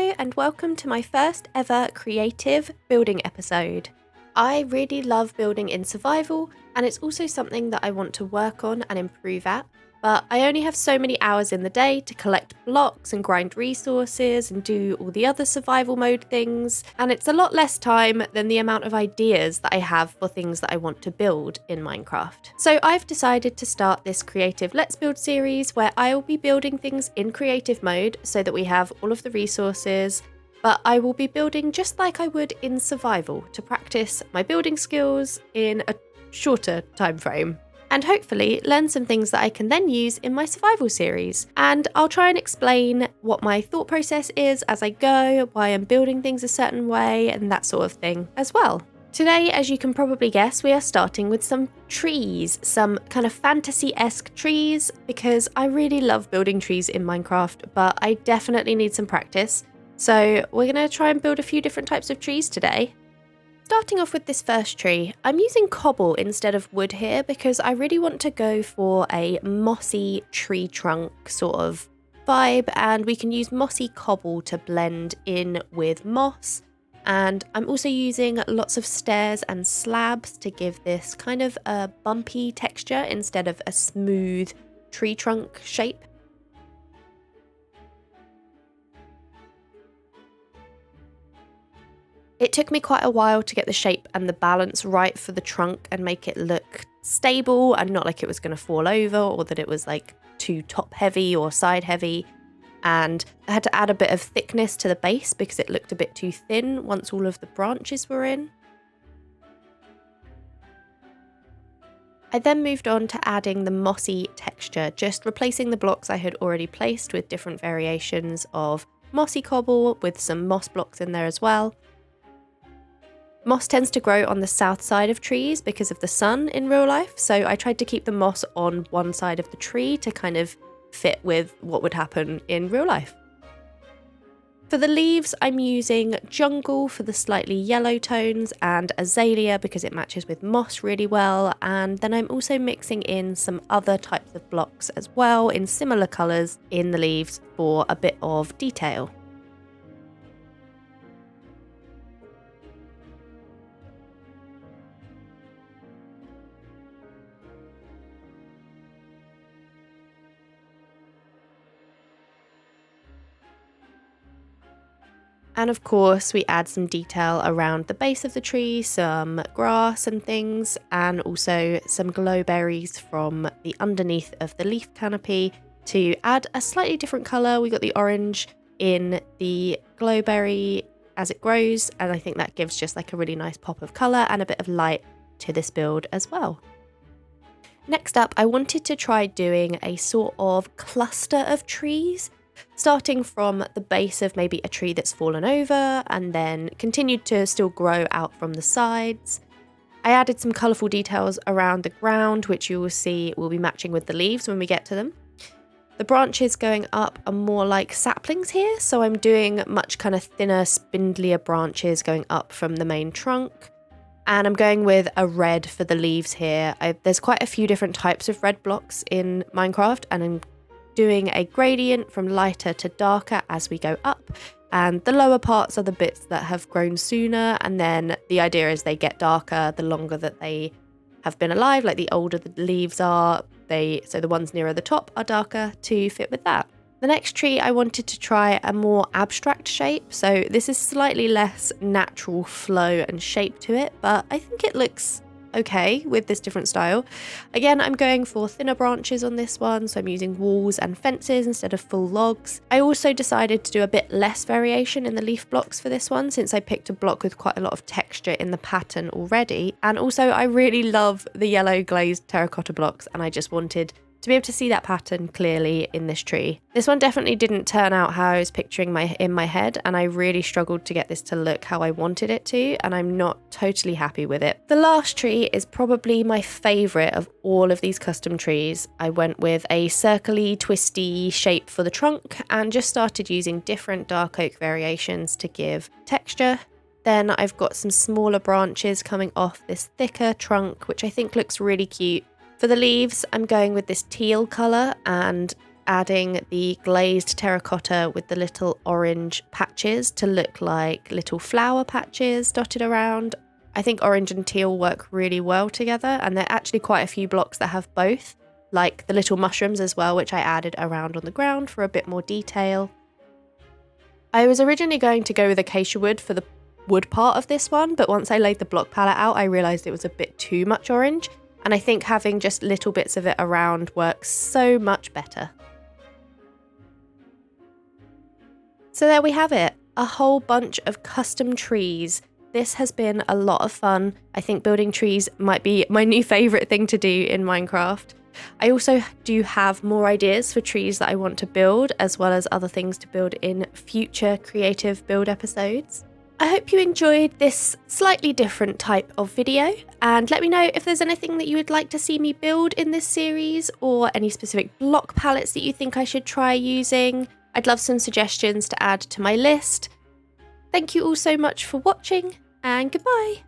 Hello and welcome to my first ever creative building episode. I really love building in survival, and it's also something that I want to work on and improve at, but I only have so many hours in the day to collect blocks and grind resources and do all the other survival mode things, and it's a lot less time than the amount of ideas that I have for things that I want to build in Minecraft. So I've decided to start this creative Let's Build series where I will be building things in creative mode so that we have all of the resources, but I will be building just like I would in survival to practice my building skills in a shorter time frame, and hopefully learn some things that I can then use in my survival series. And I'll try and explain what my thought process is as I go, why I'm building things a certain way, and that sort of thing as well. Today, as you can probably guess, we are starting with some trees, some kind of fantasy-esque trees, because I really love building trees in Minecraft, but I definitely need some practice. So we're going to try and build a few different types of trees today. Starting off with this first tree, I'm using cobble instead of wood here because I really want to go for a mossy tree trunk sort of vibe, and we can use mossy cobble to blend in with moss. And I'm also using lots of stairs and slabs to give this kind of a bumpy texture instead of a smooth tree trunk shape. It took me quite a while to get the shape and the balance right for the trunk and make it look stable and not like it was going to fall over or that it was like too top heavy or side heavy. And I had to add a bit of thickness to the base because it looked a bit too thin once all of the branches were in. I then moved on to adding the mossy texture, just replacing the blocks I had already placed with different variations of mossy cobble with some moss blocks in there as well. Moss tends to grow on the south side of trees because of the sun in real life, so I tried to keep the moss on one side of the tree to kind of fit with what would happen in real life. For the leaves, I'm using jungle for the slightly yellow tones and azalea because it matches with moss really well, and then I'm also mixing in some other types of blocks as well in similar colours in the leaves for a bit of detail. And of course, we add some detail around the base of the tree, some grass and things, and also some glow berries from the underneath of the leaf canopy to add a slightly different colour. We got the orange in the glowberry as it grows, and I think that gives just like a really nice pop of colour and a bit of light to this build as well. Next up, I wanted to try doing a sort of cluster of trees, starting from the base of maybe a tree that's fallen over and then continued to still grow out from the sides. I added some colourful details around the ground, which you will see will be matching with the leaves when we get to them. The branches going up are more like saplings here, so I'm doing much kind of thinner, spindlier branches going up from the main trunk. And I'm going with a red for the leaves here. There's quite a few different types of red blocks in Minecraft, and I'm doing a gradient from lighter to darker as we go up, and the lower parts are the bits that have grown sooner, and then the idea is they get darker the longer that they have been alive, like the older the leaves are, so the ones nearer the top are darker to fit with that. The next tree, I wanted to try a more abstract shape, so this is slightly less natural flow and shape to it, but I think it looks okay with this different style. Again, I'm going for thinner branches on this one, so I'm using walls and fences instead of full logs. I also decided to do a bit less variation in the leaf blocks for this one since I picked a block with quite a lot of texture in the pattern already, and also I really love the yellow glazed terracotta blocks, and I just wanted to be able to see that pattern clearly in this tree. This one definitely didn't turn out how I was picturing in my head, and I really struggled to get this to look how I wanted it to, and I'm not totally happy with it. The last tree is probably my favourite of all of these custom trees. I went with a circly, twisty shape for the trunk and just started using different dark oak variations to give texture. Then I've got some smaller branches coming off this thicker trunk, which I think looks really cute. For the leaves, I'm going with this teal colour, and adding the glazed terracotta with the little orange patches to look like little flower patches dotted around. I think orange and teal work really well together, and there are actually quite a few blocks that have both, like the little mushrooms as well, which I added around on the ground for a bit more detail. I was originally going to go with acacia wood for the wood part of this one, but once I laid the block palette out, I realised it was a bit too much orange, and I think having just little bits of it around works so much better. So there we have it, a whole bunch of custom trees. This has been a lot of fun. I think building trees might be my new favourite thing to do in Minecraft. I also do have more ideas for trees that I want to build, as well as other things to build in future creative build episodes. I hope you enjoyed this slightly different type of video, and let me know if there's anything that you would like to see me build in this series, or any specific block palettes that you think I should try using. I'd love some suggestions to add to my list. Thank you all so much for watching, and goodbye!